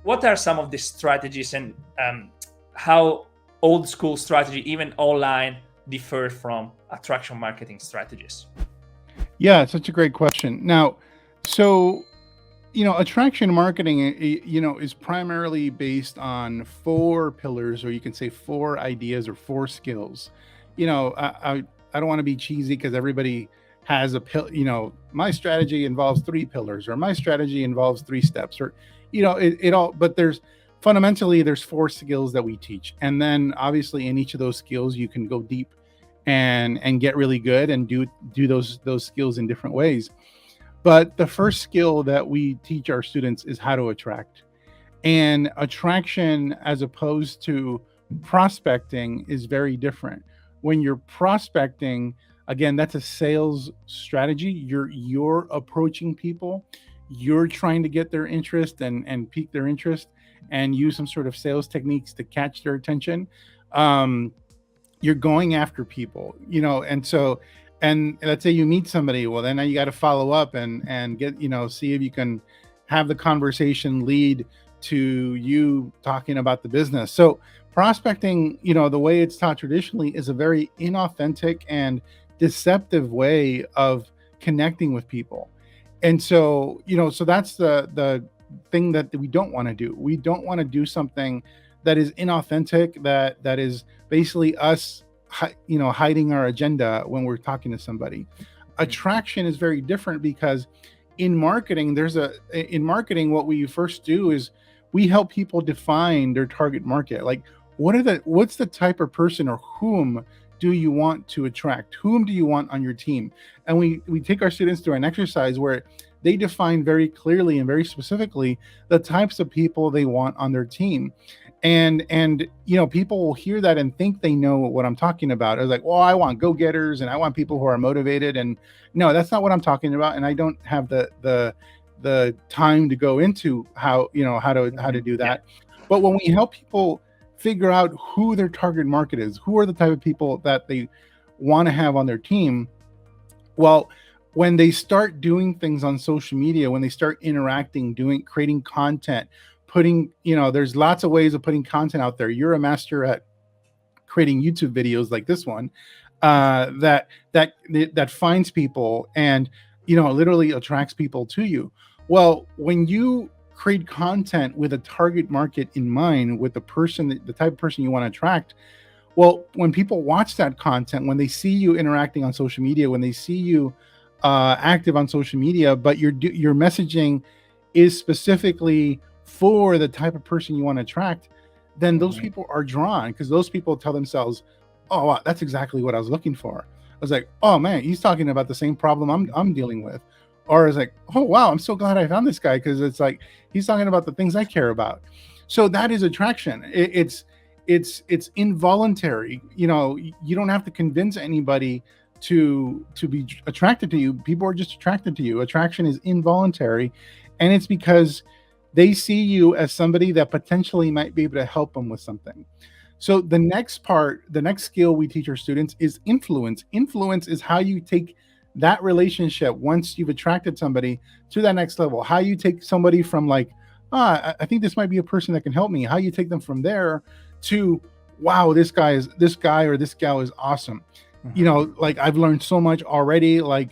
what are some of the strategies, and how old school strategy, even online, differ from attraction marketing strategies? Yeah, such a great question. Now, so attraction marketing, is primarily based on four pillars, or you can say four ideas or four skills. I don't want to be cheesy because everybody has a pill. My strategy involves three pillars, or my strategy involves three steps, or it all. But there's four skills that we teach, and then obviously in each of those skills you can go deep and get really good and do those skills in different ways. But the first skill that we teach our students is how to attract. And attraction, as opposed to prospecting, is very different. When you're prospecting, again, that's a sales strategy. You're approaching people, you're trying to get their interest and pique their interest and use some sort of sales techniques to catch their attention. You're going after people, and so, and let's say you meet somebody, well, then you got to follow up and get, see if you can have the conversation lead to you talking about the business. So prospecting, the way it's taught traditionally, is a very inauthentic and deceptive way of connecting with people. And so, so that's the thing that we don't want to do. We don't want to do something that is inauthentic, that is basically us, hiding our agenda when we're talking to somebody. Attraction is very different, because in marketing, what we first do is we help people define their target market. Like, what's the type of person, or whom do you want to attract? Whom do you want on your team? And we take our students through an exercise where they define very clearly and very specifically the types of people they want on their team. And people will hear that and think they know what I'm talking about. It's like, well, I want go-getters and I want people who are motivated. And no, that's not what I'm talking about. And I don't have the time to go into how to do that. But when we help people figure out who their target market is, who are the type of people that they want to have on their team, well, when they start doing things on social media, when they start interacting, creating content, there's lots of ways of putting content out there. You're a master at creating YouTube videos like this one, that finds people and, literally attracts people to you. Well, when you create content with a target market in mind, with the type of person you want to attract, well, when people watch that content, when they see you interacting on social media, when they see you active on social media, but your messaging is specifically for the type of person you want to attract, then those people are drawn, because those people tell themselves, oh, wow, that's exactly what I was looking for. I was like, oh man, he's talking about the same problem I'm dealing with. Or it's like, oh wow, I'm so glad I found this guy, because it's like he's talking about the things I care about. So that is attraction. It's involuntary. You don't have to convince anybody to be attracted to you. People are just attracted to you. Attraction is involuntary, and it's because they see you as somebody that potentially might be able to help them with something. So the next skill we teach our students is influence. Influence is how you take that relationship, once you've attracted somebody, to that next level. How you take somebody from like, I think this might be a person that can help me. How you take them from there to, wow, this guy or this gal is awesome. Like, I've learned so much already. Like,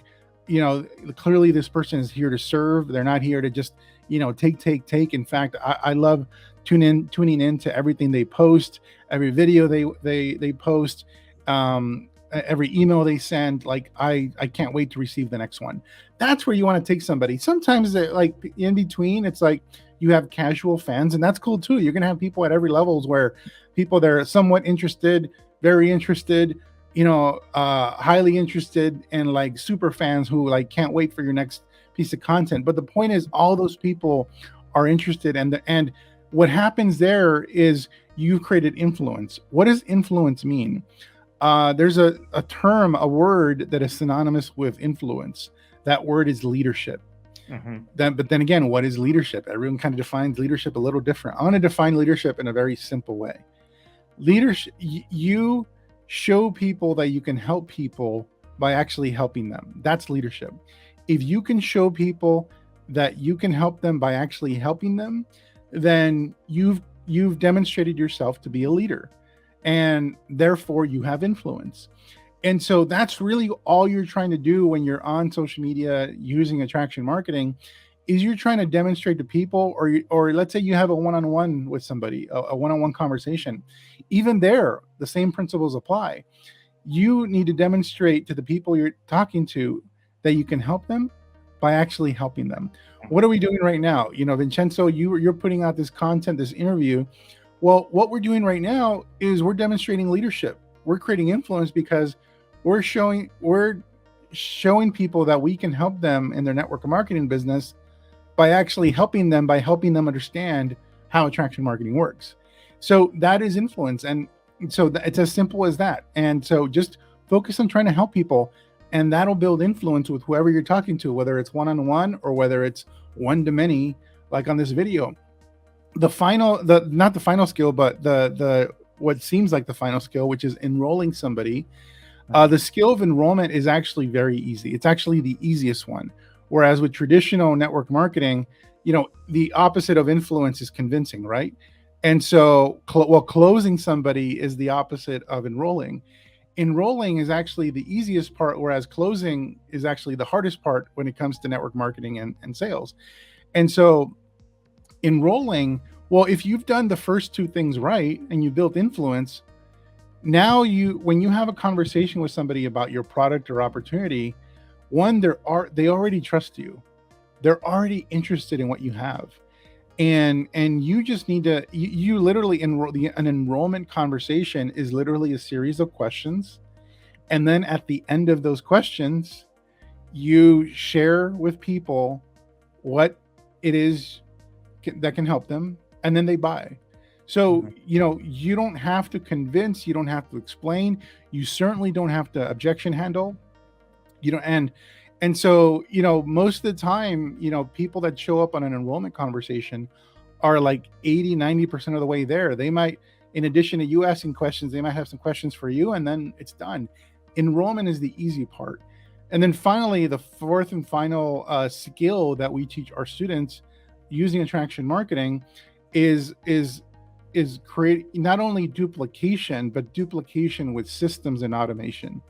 clearly this person is here to serve. They're not here to just, take. In fact, I love tuning in to everything they post, every video they post, every email they send. Like, I can't wait to receive the next one. That's where you want to take somebody. Sometimes like in between, it's like you have casual fans, and that's cool too. You're going to have people at every levels, where people that are somewhat interested, very interested, highly interested, and like super fans who like can't wait for your next piece of content. But the point is, all those people are interested, and what happens there is you've created influence. What does influence mean? There's a term, a word that is synonymous with influence. That word is leadership. But then again, what is leadership? Everyone kind of defines leadership a little different. I want to define leadership in a very simple way. Leadership, you show people that you can help people by actually helping them. That's leadership. If you can show people that you can help them by actually helping them, then you've demonstrated yourself to be a leader, and therefore you have influence. And so that's really all you're trying to do when you're on social media using attraction marketing, is you're trying to demonstrate to people, or let's say you have a one-on-one with somebody, a one-on-one conversation. Even there, the same principles apply. You need to demonstrate to the people you're talking to that you can help them by actually helping them. What are we doing right now? Vincenzo, you're putting out this content, this interview. Well, what we're doing right now is we're demonstrating leadership. We're creating influence because we're showing people that we can help them in their network marketing business by actually helping them understand how attraction marketing works. So that is influence. And so it's as simple as that. And so just focus on trying to help people, and that'll build influence with whoever you're talking to, whether it's one-on-one or whether it's one-to-many, like on this video. Not the final skill, but the what seems like the final skill, which is enrolling somebody. The skill of enrollment is actually very easy. It's actually the easiest one. Whereas with traditional network marketing, the opposite of influence is convincing, right? And so, closing somebody is the opposite of enrolling. Enrolling is actually the easiest part, whereas closing is actually the hardest part when it comes to network marketing and sales. And so enrolling, well, if you've done the first two things right and you built influence, now when you have a conversation with somebody about your product or opportunity, one, they already trust you. They're already interested in what you have. And you just need to, you literally an enrollment conversation is literally a series of questions. And then at the end of those questions, you share with people what it is that can help them, and then they buy. So, you don't have to convince, you don't have to explain, you certainly don't have to objection handle, and so, most of the time, people that show up on an enrollment conversation are like 80-90% of the way there. They might, in addition to you asking questions, they might have some questions for you, and then it's done. Enrollment is the easy part. And then finally, the fourth and final skill that we teach our students using attraction marketing is create not only duplication, but duplication with systems and automation.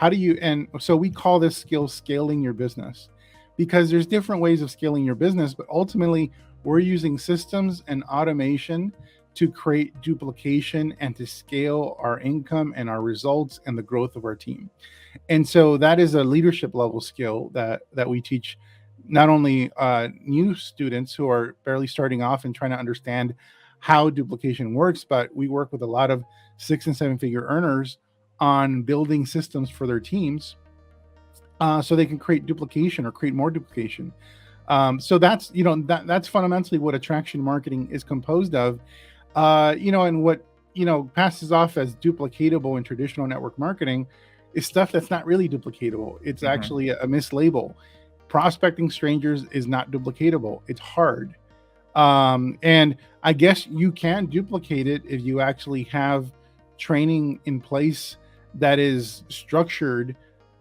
And so we call this skill scaling your business, because there's different ways of scaling your business, but ultimately we're using systems and automation to create duplication and to scale our income and our results and the growth of our team. And so that is a leadership level skill that we teach not only new students who are barely starting off and trying to understand how duplication works, but we work with a lot of 6 and 7 figure earners on building systems for their teams so they can create duplication or create more duplication. So that's that's fundamentally what attraction marketing is composed of. And what passes off as duplicatable in traditional network marketing is stuff that's not really duplicatable. It's actually a mislabel. Prospecting strangers is not duplicatable. It's hard. And I guess you can duplicate it if you actually have training in place that is structured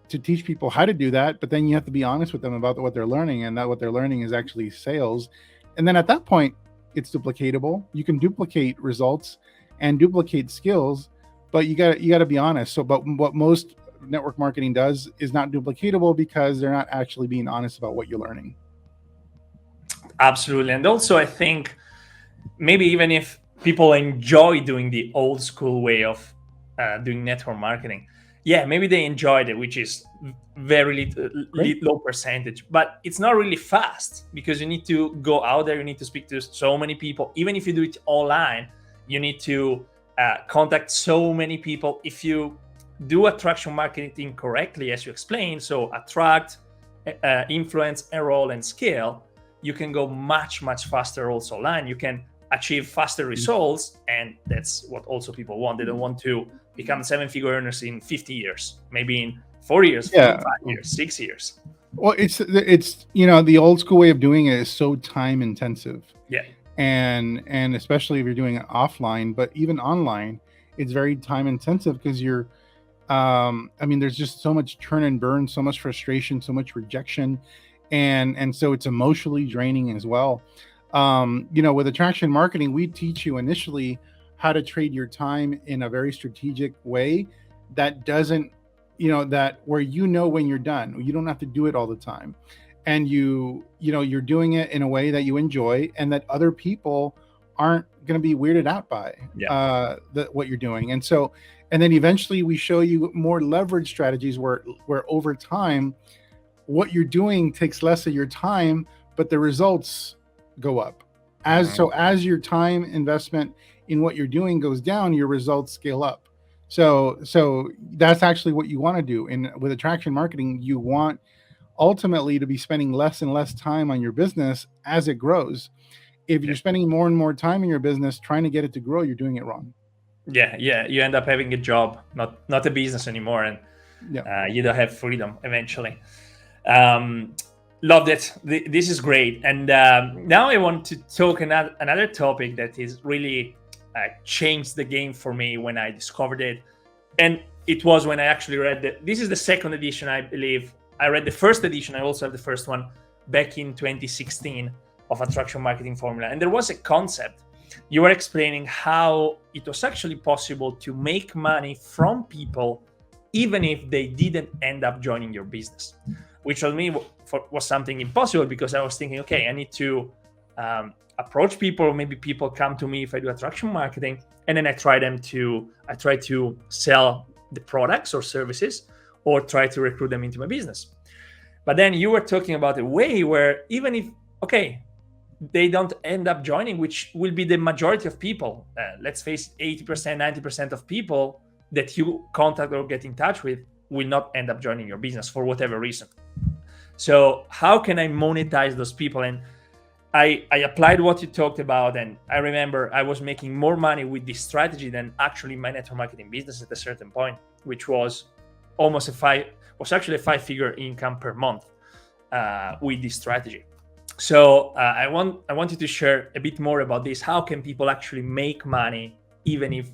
to teach people how to do that. But then you have to be honest with them about what they're learning, and that what they're learning is actually sales. And then at that point, it's duplicatable. You can duplicate results and duplicate skills, but you got to be honest. So, but what most network marketing does is not duplicatable because they're not actually being honest about what you're learning. Absolutely. And also, I think maybe even if people enjoy doing the old school way of doing network marketing, maybe they enjoyed it, which is very low percentage, but it's not really fast because you need to go out there, you need to speak to so many people. Even if you do it online, you need to contact so many people. If you do attraction marketing correctly, as you explained, so attract, influence, enroll, and scale, you can go much, much faster also online. You can achieve faster results, and that's what also people want. They don't want to become 7-figure earners in 50 years, maybe in 4 years, 5 years, 6 years. Well, it's the old school way of doing it is so time intensive. Yeah. And especially if you're doing it offline, but even online, it's very time intensive because you're there's just so much churn and burn, so much frustration, so much rejection, and so it's emotionally draining as well. With attraction marketing, we teach you initially how to trade your time in a very strategic way that doesn't, that where when you're done. You don't have to do it all the time. And you're doing it in a way that you enjoy and that other people aren't going to be weirded out by what you're doing. And then eventually we show you more leverage strategies where over time, what you're doing takes less of your time, but the results go up. As your time investment in what you're doing goes down, your results scale up. So that's actually what you want to do. And with attraction marketing, you want ultimately to be spending less and less time on your business as it grows. If you're spending more and more time in your business trying to get it to grow, you're doing it wrong. Yeah, you end up having a job, not a business anymore, and you don't have freedom eventually. Loved it. This is great. And now I want to talk another topic that is really changed the game for me when I discovered it. And it was when I actually read this is the second edition, I believe. I read the first edition. I also have the first one back in 2016 of Attraction Marketing Formula. And there was a concept. You were explaining how it was actually possible to make money from people even if they didn't end up joining your business, which for me was something impossible, because I was thinking, okay, I need to approach people. Maybe people come to me if I do attraction marketing, and then I try to sell the products or services, or try to recruit them into my business. But then you were talking about a way where even if, okay, they don't end up joining, which will be the majority of people. Let's face it, 80%, 90% of people that you contact or get in touch with will not end up joining your business for whatever reason. So how can I monetize those people? And I applied what you talked about, and I remember I was making more money with this strategy than actually my network marketing business at a certain point, which was almost a 5-figure income per month with this strategy. So I wanted to share a bit more about this. How can people actually make money even if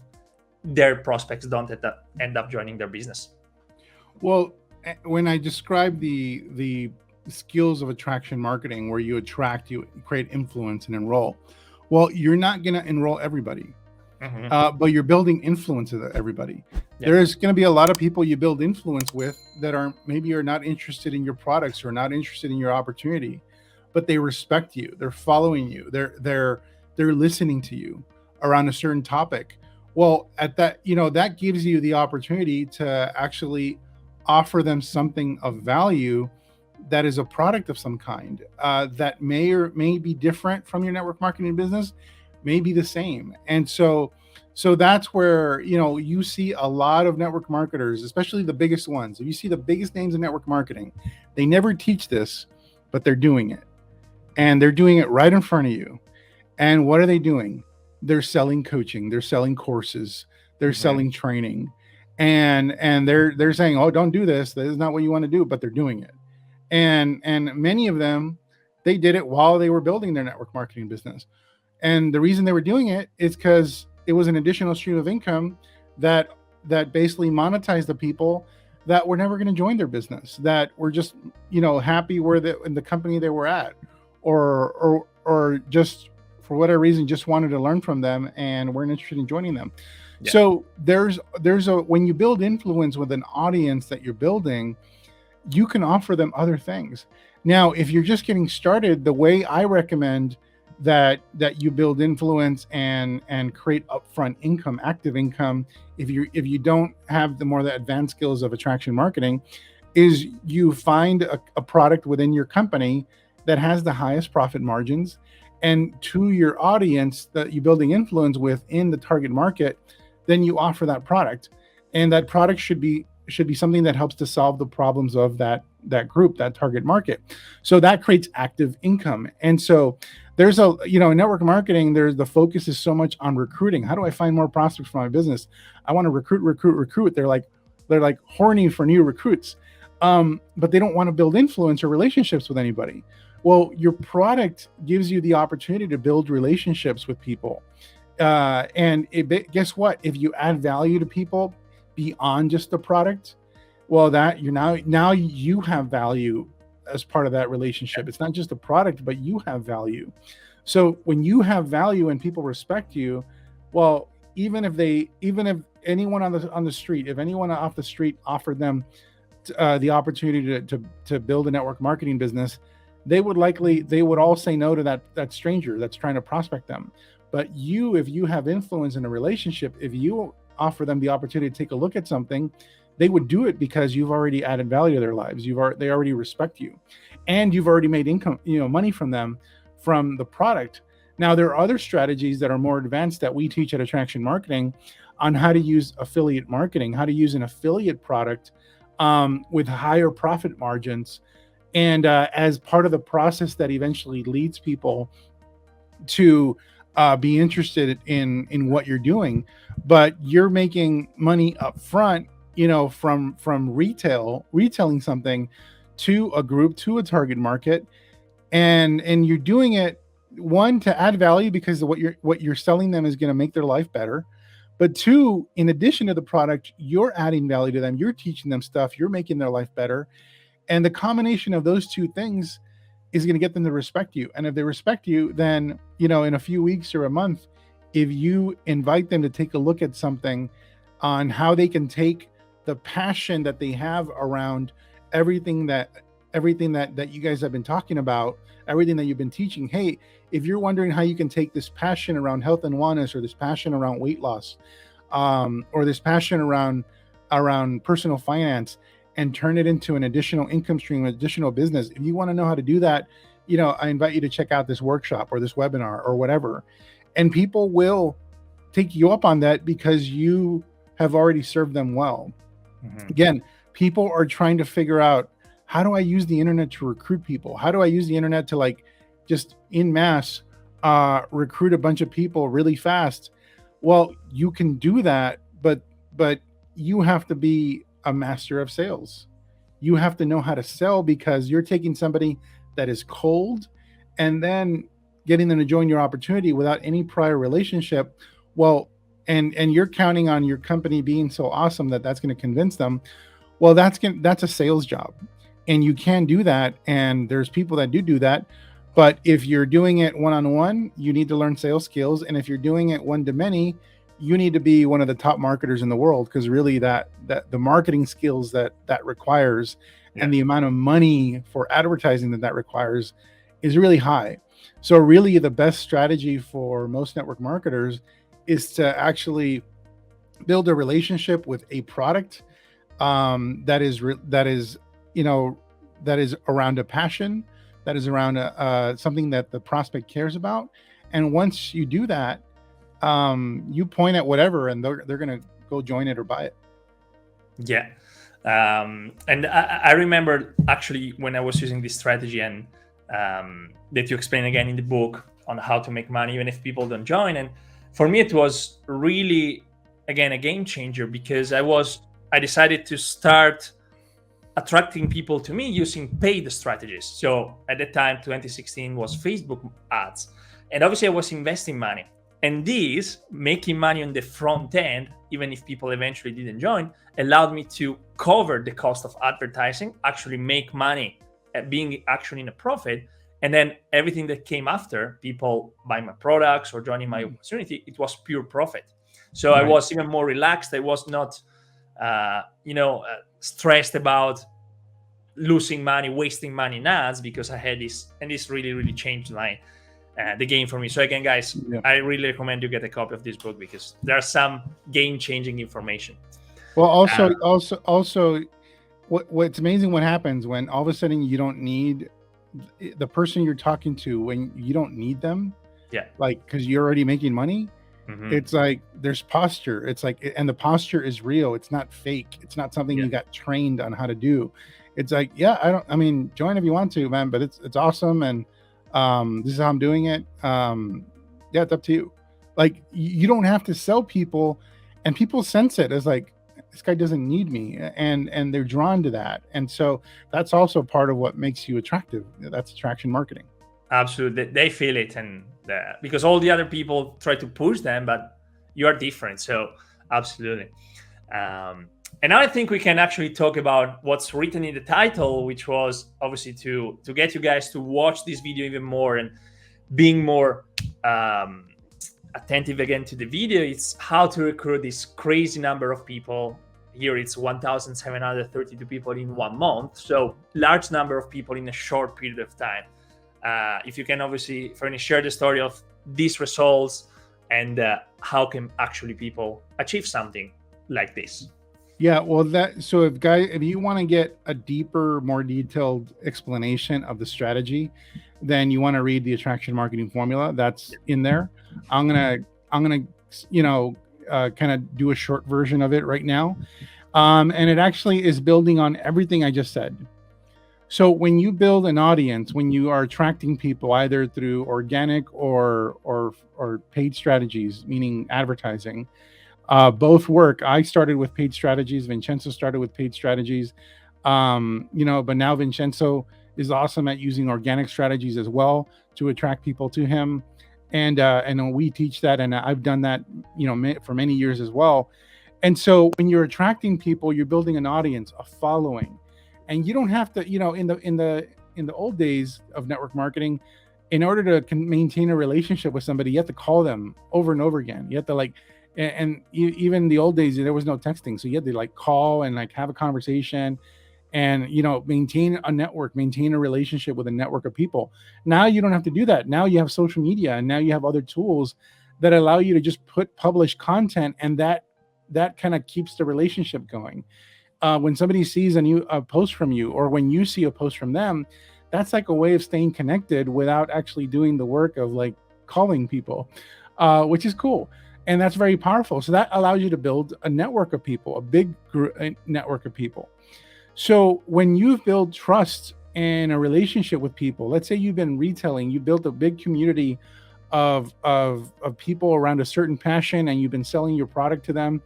their prospects don't end up joining their business? Well, when I describe the skills of attraction marketing, where you attract, you create influence and enroll, well, you're not going to enroll everybody, but you're building influence with everybody. There's going to be a lot of people you build influence with that are not interested in your products or not interested in your opportunity, but they respect you. They're following you. They're listening to you around a certain topic. Well, at that, that gives you the opportunity to actually offer them something of value that is a product of some kind that may be different from your network marketing business, may be the same. And so that's where, you see a lot of network marketers, especially the biggest ones. If you see the biggest names in network marketing, they never teach this, but they're doing it. And they're doing it right in front of you. And what are they doing? They're selling coaching, they're selling courses, they're selling training. And they're saying, oh, don't do this. This is not what you want to do, but they're doing it. And many of them, they did it while they were building their network marketing business. And the reason they were doing it is because it was an additional stream of income that basically monetized the people that were never going to join their business, that were just, happy in the company they were at, or just for whatever reason, just wanted to learn from them and weren't interested in joining them. Yeah. So when you build influence with an audience that you're building, you can offer them other things. Now, if you're just getting started, the way I recommend that you build influence and create upfront income, active income, if you don't have the more advanced skills of attraction marketing, is you find a product within your company that has the highest profit margins, and to your audience that you're building influence with in the target market, then you offer that product. And that product should be something that helps to solve the problems of that group, that target market. So that creates active income. And so there's in network marketing, the focus is so much on recruiting. How do I find more prospects for my business? I want to recruit. They're like horny for new recruits. But they don't want to build influence or relationships with anybody. Well, your product gives you the opportunity to build relationships with people. Guess what? If you add value to people beyond just the product, well, that now you have value as part of that relationship. It's not just a product, but you have value. So when you have value and people respect you, well, even if anyone on the street, if anyone off the street offered them the opportunity to build a network marketing business, they would all say no to that stranger that's trying to prospect them. But if you have influence in a relationship, if you offer them the opportunity to take a look at something, they would do it because you've already added value to their lives. They already respect you, and you've already made income, money from them, from the product. Now, there are other strategies that are more advanced that we teach at Attraction Marketing on how to use affiliate marketing, how to use an affiliate product with higher profit margins, and as part of the process that eventually leads people to be interested in what you're doing. But you're making money up front, from retailing something to a group, to a target market, and you're doing it, one, to add value because what you're selling them is going to make their life better. But two, in addition to the product, you're adding value to them. You're teaching them stuff. You're making their life better. And the combination of those two things is going to get them to respect you. And if they respect you, then, in a few weeks or a month, if you invite them to take a look at something on how they can take the passion that they have around everything that you guys have been talking about, everything that you've been teaching. Hey, if you're wondering how you can take this passion around health and wellness, or this passion around weight loss, or this passion around personal finance, and turn it into an additional income stream, additional business. If you want to know how to do that, I invite you to check out this workshop or this webinar or whatever. And people will take you up on that because you have already served them well. Mm-hmm. Again, people are trying to figure out, how do I use the internet to recruit people? How do I use the internet to just en masse recruit a bunch of people really fast? Well, you can do that, but you have to be a master of sales. You have to know how to sell, because you're taking somebody that is cold and then getting them to join your opportunity without any prior relationship. Well, and you're counting on your company being so awesome that that's going to convince them. Well, that's a sales job, and you can do that. And there's people that do that. But if you're doing it one-on-one, you need to learn sales skills. And if you're doing it one-to-many, you need to be one of the top marketers in the world, because really that the marketing skills that requires, and the amount of money for advertising that requires is really high. So really the best strategy for most network marketers is to actually build a relationship with a product that is around a passion, that is around something that the prospect cares about. And once you do that, you point at whatever, and they're going to go join it or buy it. Yeah. And I remember actually when I was using this strategy, and that you explain again in the book on how to make money even if people don't join. And for me, it was really, again, a game changer, because I decided to start attracting people to me using paid strategies. So at that time, 2016 was Facebook ads. And obviously I was investing money. And this, making money on the front end, even if people eventually didn't join, allowed me to cover the cost of advertising, actually make money at being actually in a profit. And then everything that came after, people buying my products or joining my opportunity, it was pure profit. So right. I was even more relaxed. I was not, stressed about losing money, wasting money in ads, because I had this, and this really, really changed the game for me. So again, guys, I really recommend you get a copy of this book, because there are some game-changing information. Well, also, what's amazing what happens when all of a sudden you don't need the person you're talking to, when you don't need them. Yeah. Because you're already making money. Mm-hmm. It's like there's posture. It's like, and the posture is real. It's not fake. It's not something you got trained on how to do. It's like, join if you want to, man, but it's awesome. And this is how I'm doing it. It's up to you. Like, you don't have to sell people, and people sense it as like, this guy doesn't need me, and they're drawn to that. And so that's also part of what makes you attractive. That's attraction marketing. Absolutely. They feel it, and because all the other people try to push them, but you are different. So absolutely. And now I think we can actually talk about what's written in the title, which was obviously to get you guys to watch this video even more and being more attentive again to the video, it's how to recruit this crazy number of people. Here it's 1,732 people in 1 month, so large number of people in a short period of time. If you can obviously, Fernie, share the story of these results and how can actually people achieve something like this. Yeah, well, so if you want to get a deeper, more detailed explanation of the strategy, then you want to read the attraction marketing formula that's in there. I'm gonna kind of do a short version of it right now, and it actually is building on everything I just said. So when you build an audience, when you are attracting people either through organic or paid strategies, meaning advertising, both work. I started with paid strategies. Vincenzo started with paid strategies, but now Vincenzo is awesome at using organic strategies as well to attract people to him. And we teach that, and I've done that, for many years as well. And so when you're attracting people, you're building an audience, a following, and you don't have to, in the old days of network marketing, in order to maintain a relationship with somebody, you have to call them over and over again. You have to even the old days, there was no texting, so you had to call and have a conversation, and maintain a network, maintain a relationship with a network of people. Now you don't have to do that. Now you have social media, and now you have other tools that allow you to just publish content, and that kind of keeps the relationship going. When somebody sees a post from you, or when you see a post from them, that's like a way of staying connected without actually doing the work of calling people, which is cool. And that's very powerful. So that allows you to build a network of people, a big network of people. So when you've built trust and a relationship with people, let's say you've been retailing, you built a big community of people around a certain passion, and you've been selling your product to them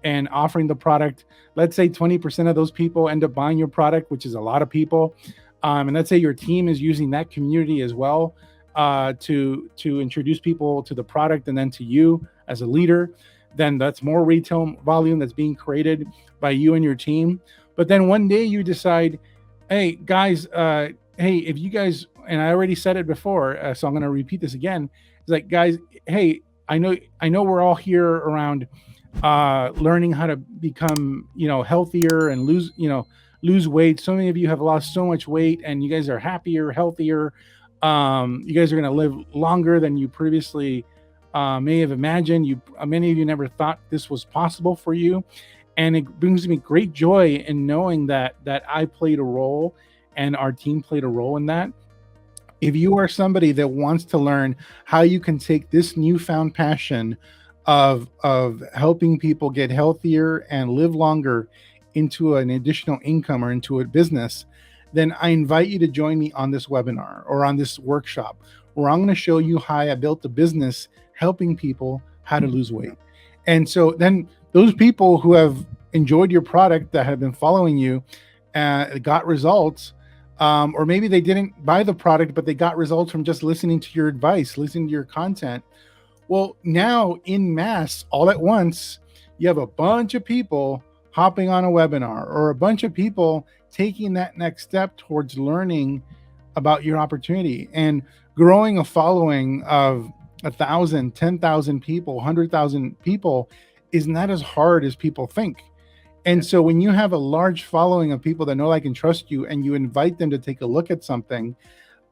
and offering the product. Let's say 20% of those people end up buying your product, which is a lot of people. And let's say your team is using that community as well to introduce people to the product and then to you as a leader. Then that's more retail volume that's being created by you and your team. But then one day you decide, hey guys, if you guys, and I already said it before, so I'm going to repeat this again. It's like, guys, hey, I know we're all here around learning how to become, healthier and lose weight. So many of you have lost so much weight, and you guys are happier, healthier. You guys are going to live longer than you previously may have imagined. Many of you never thought this was possible for you. And it brings me great joy in knowing that I played a role and our team played a role in that. If you are somebody that wants to learn how you can take this newfound passion of helping people get healthier and live longer into an additional income or into a business, then I invite you to join me on this webinar or on this workshop, where I'm going to show you how I built a business helping people how to lose weight. And so then those people who have enjoyed your product, that have been following you, got results, or maybe they didn't buy the product, but they got results from just listening to your advice, listening to your content. Well, now in mass, all at once, you have a bunch of people hopping on a webinar, or a bunch of people taking that next step towards learning about your opportunity. And growing a following of 1,000, 10,000 people, 100,000 people is not as hard as people think. And so when you have a large following of people that know, like, and trust you, and you invite them to take a look at something,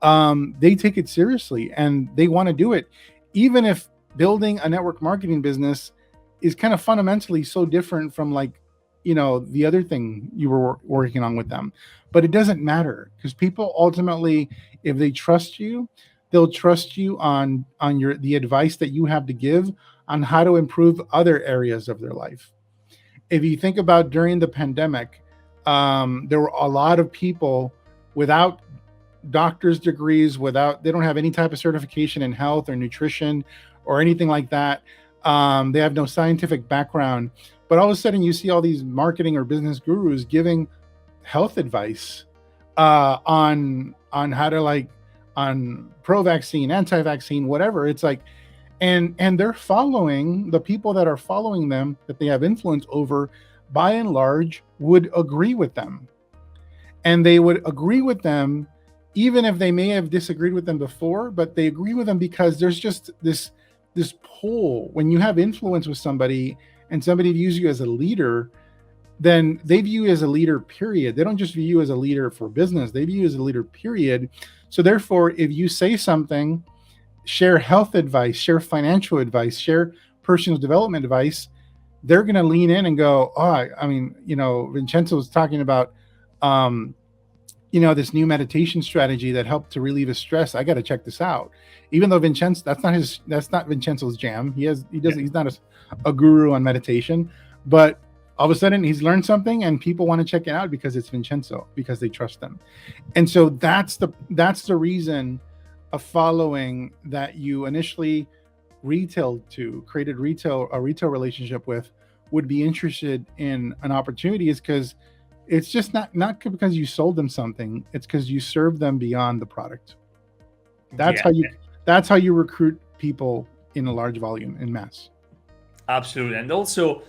they take it seriously and they want to do it. Even if building a network marketing business is kind of fundamentally so different from the other thing you were working on with them. But it doesn't matter, because people ultimately, if they trust you, they'll trust you on the advice that you have to give on how to improve other areas of their life. If you think about during the pandemic, there were a lot of people without doctor's degrees, they don't have any type of certification in health or nutrition or anything like that. They have no scientific background, but all of a sudden you see all these marketing or business gurus giving health advice on how to on pro-vaccine, anti-vaccine, whatever. It's like, and they're following, the people that are following them, that they have influence over, by and large, would agree with them. And they would agree with them even if they may have disagreed with them before, but they agree with them because there's just this pull. When you have influence with somebody and somebody views you as a leader, then they view you as a leader, period. They don't just view you as a leader for business, they view you as a leader, period. So therefore, if you say something, share health advice, share financial advice, share personal development advice, they're going to lean in and go, oh, I mean, Vincenzo was talking about, this new meditation strategy that helped to relieve his stress. I got to check this out. Even though Vincenzo, that's not Vincenzo's jam. He's not a guru on meditation, but all of a sudden he's learned something and people want to check it out because it's Vincenzo, because they trust them. And so that's the reason a following that you initially created a retail relationship with would be interested in an opportunity, is because it's just not because you sold them something, it's because you served them beyond the product. That's how you recruit people in a large volume, in mass. Absolutely. And also,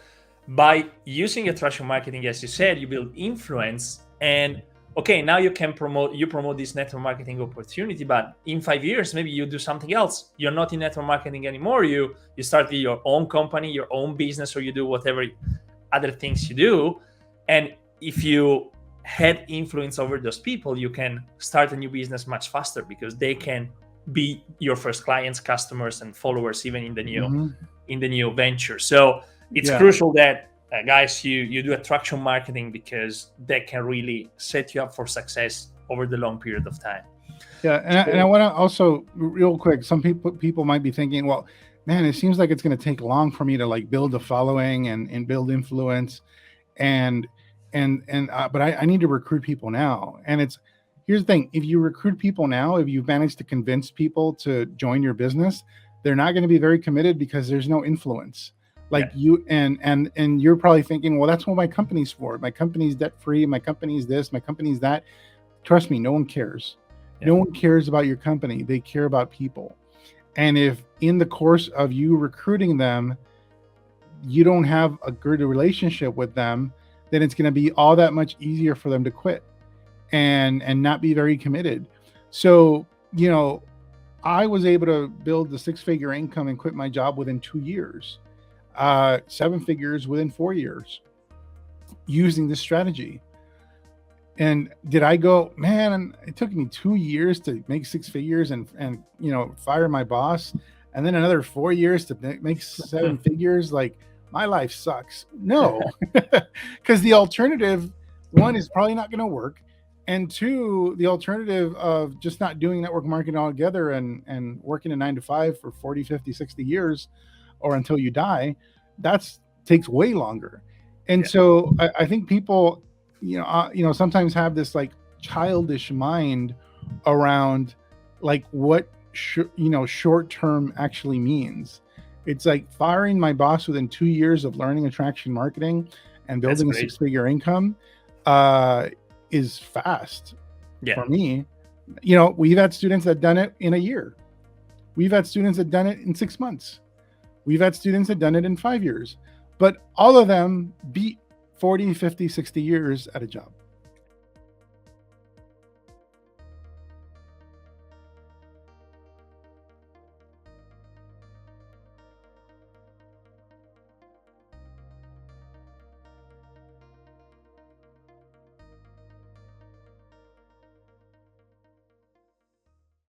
by using attraction marketing, as you said, you build influence, and okay, now you can promote this network marketing opportunity, but in 5 years, maybe you do something else. You're not in network marketing anymore. You start your own company, your own business, or you do whatever other things you do. And if you had influence over those people, you can start a new business much faster, because they can be your first clients, customers, and followers, even in the new venture. So it's crucial that guys, you do attraction marketing, because that can really set you up for success over the long period of time. Yeah, and I want to also, real quick, some people might be thinking, well, man, it seems like it's going to take long for me to like build a following and build influence, but I need to recruit people now. And here's the thing: if you recruit people now, if you've managed to convince people to join your business, they're not going to be very committed because there's no influence. You and you're probably thinking, well, that's what my company's for. My company's debt free. My company's this. My company's that. Trust me, no one cares. No one cares about your company. They care about people. And if in the course of you recruiting them, you don't have a good relationship with them, then it's going to be all that much easier for them to quit and not be very committed. So, I was able to build the 6-figure income and quit my job within 2 years. 7 figures within 4 years using this strategy. And did I go, man, it took me 2 years to make 6 figures and fire my boss, and then another 4 years to make 7 figures? Like, my life sucks. No, because the alternative, one, is probably not going to work. And two, the alternative of just not doing network marketing altogether and working a 9-to-5 for 40, 50, 60 years, or until you die, takes way longer. And so I think people, sometimes have this like childish mind around like what short-term actually means. It's like firing my boss within 2 years of learning attraction marketing and building a 6-figure income is fast for me. We've had students that done it in a year. We've had students that done it in 6 months. We've had students that done it in 5 years, but all of them beat 40, 50, 60 years at a job.